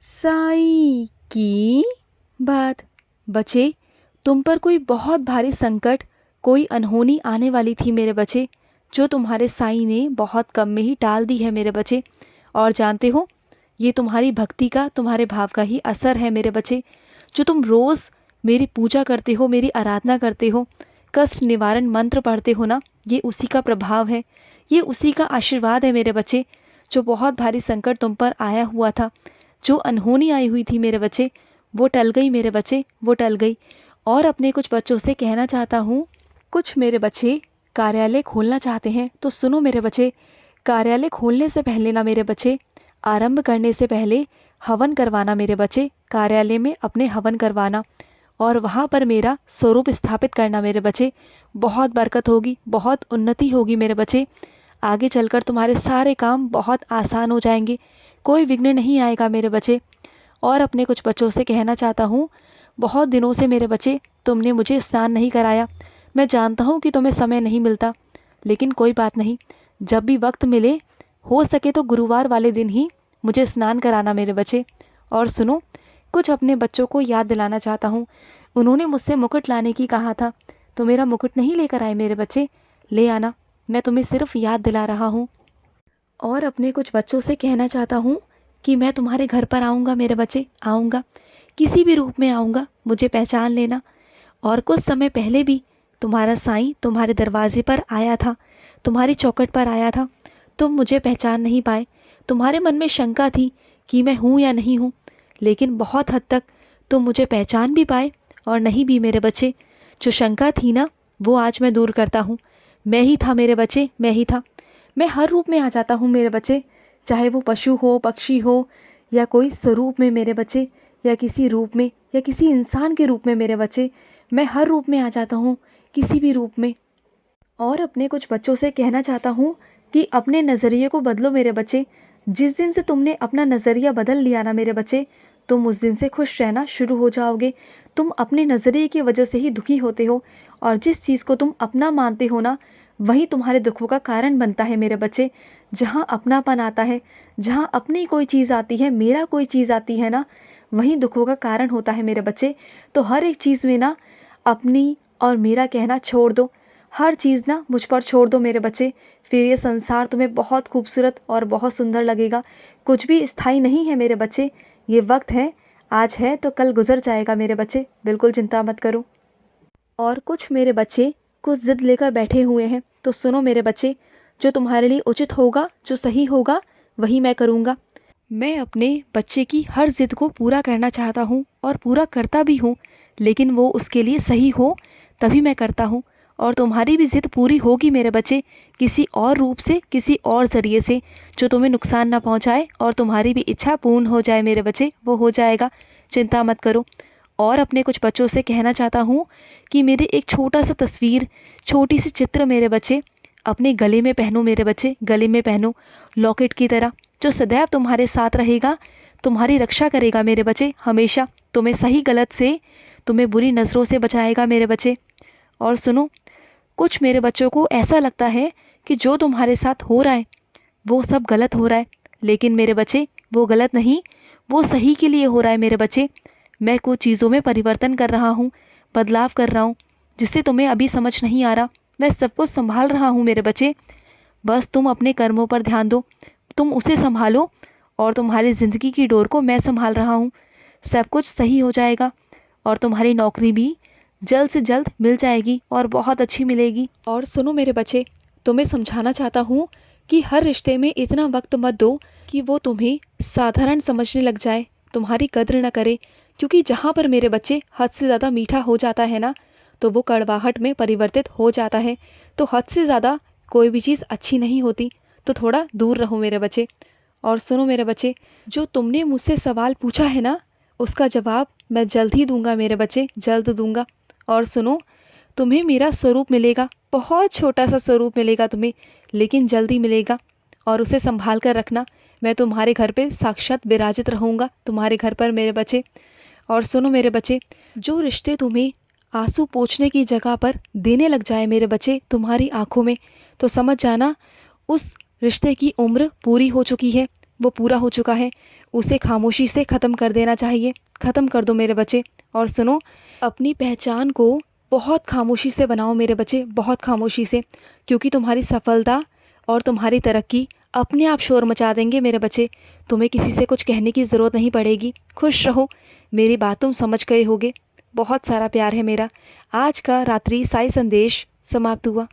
साईं की बात। बच्चे, तुम पर कोई बहुत भारी संकट, कोई अनहोनी आने वाली थी मेरे बच्चे, जो तुम्हारे साईं ने बहुत कम में ही टाल दी है मेरे बच्चे। और जानते हो, ये तुम्हारी भक्ति का, तुम्हारे भाव का ही असर है मेरे बच्चे। जो तुम रोज़ मेरी पूजा करते हो, मेरी आराधना करते हो, कष्ट निवारण मंत्र पढ़ते हो ना, ये उसी का प्रभाव है, ये उसी का आशीर्वाद है मेरे बच्चे। जो बहुत भारी संकट तुम पर आया हुआ था, जो अनहोनी आई हुई थी मेरे बच्चे, वो टल गई मेरे बच्चे, वो टल गई। और अपने कुछ बच्चों से कहना चाहता हूँ, कुछ मेरे बच्चे कार्यालय खोलना चाहते हैं, तो सुनो मेरे बच्चे, कार्यालय खोलने से पहले ना मेरे बच्चे, आरंभ करने से पहले हवन करवाना मेरे बच्चे, कार्यालय में अपने हवन करवाना और वहाँ पर मेरा स्वरूप स्थापित करना मेरे बच्चे। बहुत बरकत होगी, बहुत उन्नति होगी मेरे बच्चे। आगे चलकर तुम्हारे सारे काम बहुत आसान हो जाएंगे, कोई विघ्न नहीं आएगा मेरे बच्चे। और अपने कुछ बच्चों से कहना चाहता हूँ, बहुत दिनों से मेरे बच्चे तुमने मुझे स्नान नहीं कराया। मैं जानता हूँ कि तुम्हें समय नहीं मिलता, लेकिन कोई बात नहीं, जब भी वक्त मिले, हो सके तो गुरुवार वाले दिन ही मुझे स्नान कराना मेरे बच्चे। और सुनो, कुछ अपने बच्चों को याद दिलाना चाहता हूँ। उन्होंने मुझसे मुकुट लाने की कहा था, तो मेरा मुकुट नहीं लेकर आए मेरे बच्चे, ले आना, मैं तुम्हें सिर्फ याद दिला रहा हूँ। और अपने कुछ बच्चों से कहना चाहता हूँ कि मैं तुम्हारे घर पर आऊँगा मेरे बच्चे, आऊँगा, किसी भी रूप में आऊँगा, मुझे पहचान लेना। और कुछ समय पहले भी तुम्हारा साईं तुम्हारे दरवाजे पर आया था, तुम्हारी चौखट पर आया था, तुम मुझे पहचान नहीं पाए। तुम्हारे मन में शंका थी कि मैं हूँ या नहीं हूँ, लेकिन बहुत हद तक तुम मुझे पहचान भी पाए और नहीं भी मेरे बच्चे। जो शंका थी ना, वो आज मैं दूर करता हूँ। मैं ही था मेरे बच्चे, मैं ही था। मैं हर रूप में आ जाता हूँ मेरे बच्चे, चाहे वो पशु हो, पक्षी हो, या कोई स्वरूप में मेरे बच्चे, या किसी रूप में, या किसी इंसान के रूप में मेरे बच्चे। मैं हर रूप में आ जाता हूँ, किसी भी रूप में। और अपने कुछ बच्चों से कहना चाहता हूँ कि अपने नज़रिए को बदलो मेरे बच्चे। जिस दिन से तुमने अपना नज़रिया बदल लिया ना मेरे बच्चे, तुम उस दिन से खुश रहना शुरू हो जाओगे। तुम अपने नज़रिए की वजह से ही दुखी होते हो, और जिस चीज़ को तुम अपना मानते हो ना, वही तुम्हारे दुखों का कारण बनता है मेरे बच्चे। जहाँ अपनापन आता है, जहाँ अपनी कोई चीज़ आती है, मेरा कोई चीज़ आती है ना, वही दुखों का कारण होता है मेरे बच्चे। तो हर एक चीज़ में ना अपनी और मेरा कहना छोड़ दो, हर चीज़ ना मुझ पर छोड़ दो मेरे बच्चे। फिर ये संसार तुम्हें बहुत खूबसूरत और बहुत सुंदर लगेगा। कुछ भी स्थायी नहीं है मेरे बच्चे, ये वक्त है, आज है तो कल गुजर जाएगा मेरे बच्चे, बिल्कुल चिंता मत करो। और कुछ मेरे बच्चे कुछ ज़िद लेकर बैठे हुए हैं, तो सुनो मेरे बच्चे, जो तुम्हारे लिए उचित होगा, जो सही होगा, वही मैं करूँगा। मैं अपने बच्चे की हर ज़िद को पूरा करना चाहता हूँ और पूरा करता भी हूँ, लेकिन वो उसके लिए सही हो तभी मैं करता हूँ। और तुम्हारी भी ज़िद पूरी होगी मेरे बच्चे, किसी और रूप से, किसी और ज़रिए से, जो तुम्हें नुकसान ना पहुँचाए और तुम्हारी भी इच्छा पूर्ण हो जाए मेरे बच्चे, वो हो जाएगा, चिंता मत करो। और अपने कुछ बच्चों से कहना चाहता हूँ कि मेरी एक छोटा सा तस्वीर, छोटी सी चित्र मेरे बच्चे अपने गले में पहनो मेरे बच्चे, गले में पहनो, लॉकेट की तरह, जो सदैव तुम्हारे साथ रहेगा, तुम्हारी रक्षा करेगा मेरे बच्चे हमेशा, तुम्हें सही गलत से, तुम्हें बुरी नज़रों से बचाएगा मेरे बच्चे। और सुनो, कुछ मेरे बच्चों को ऐसा लगता है कि जो तुम्हारे साथ हो रहा है वो सब गलत हो रहा है, लेकिन मेरे बच्चे वो गलत नहीं, वो सही के लिए हो रहा है मेरे बच्चे। मैं कुछ चीज़ों में परिवर्तन कर रहा हूँ, बदलाव कर रहा हूँ, जिससे तुम्हें अभी समझ नहीं आ रहा। मैं सब कुछ संभाल रहा हूँ मेरे बच्चे, बस तुम अपने कर्मों पर ध्यान दो, तुम उसे संभालो, और तुम्हारी ज़िंदगी की डोर को मैं संभाल रहा हूँ। सब कुछ सही हो जाएगा, और तुम्हारी नौकरी भी जल्द से जल्द मिल जाएगी और बहुत अच्छी मिलेगी। और सुनो मेरे बच्चे, तुम्हें समझाना चाहता हूँ कि हर रिश्ते में इतना वक्त मत दो कि वो तुम्हें साधारण समझने लग जाए, तुम्हारी कद्र न करे। क्योंकि जहाँ पर मेरे बच्चे हद से ज़्यादा मीठा हो जाता है ना, तो वो कड़वाहट में परिवर्तित हो जाता है। तो हद से ज़्यादा कोई भी चीज़ अच्छी नहीं होती, तो थोड़ा दूर रहो मेरे बच्चे। और सुनो मेरे बच्चे, जो तुमने मुझसे सवाल पूछा है ना, उसका जवाब मैं जल्द ही दूंगा मेरे बच्चे, जल्द दूंगा। और सुनो, तुम्हें मेरा स्वरूप मिलेगा, बहुत छोटा सा स्वरूप मिलेगा तुम्हें, लेकिन जल्दी मिलेगा, और उसे संभाल कर रखना। मैं तुम्हारे घर पे साक्षात विराजित रहूँगा, तुम्हारे घर पर मेरे बच्चे। और सुनो मेरे बच्चे, जो रिश्ते तुम्हें आंसू पोंछने की जगह पर देने लग जाए मेरे बच्चे तुम्हारी आंखों में, तो समझ जाना उस रिश्ते की उम्र पूरी हो चुकी है, वो पूरा हो चुका है, उसे खामोशी से ख़त्म कर देना चाहिए। ख़त्म कर दो मेरे बच्चे। और सुनो, अपनी पहचान को बहुत खामोशी से बनाओ मेरे बच्चे, बहुत खामोशी से, क्योंकि तुम्हारी सफलता और तुम्हारी तरक्की अपने आप शोर मचा देंगे मेरे बच्चे। तुम्हें किसी से कुछ कहने की ज़रूरत नहीं पड़ेगी। खुश रहो, मेरी बात तुम समझ गए होगे। बहुत सारा प्यार है मेरा। आज का रात्रि साई संदेश समाप्त हुआ।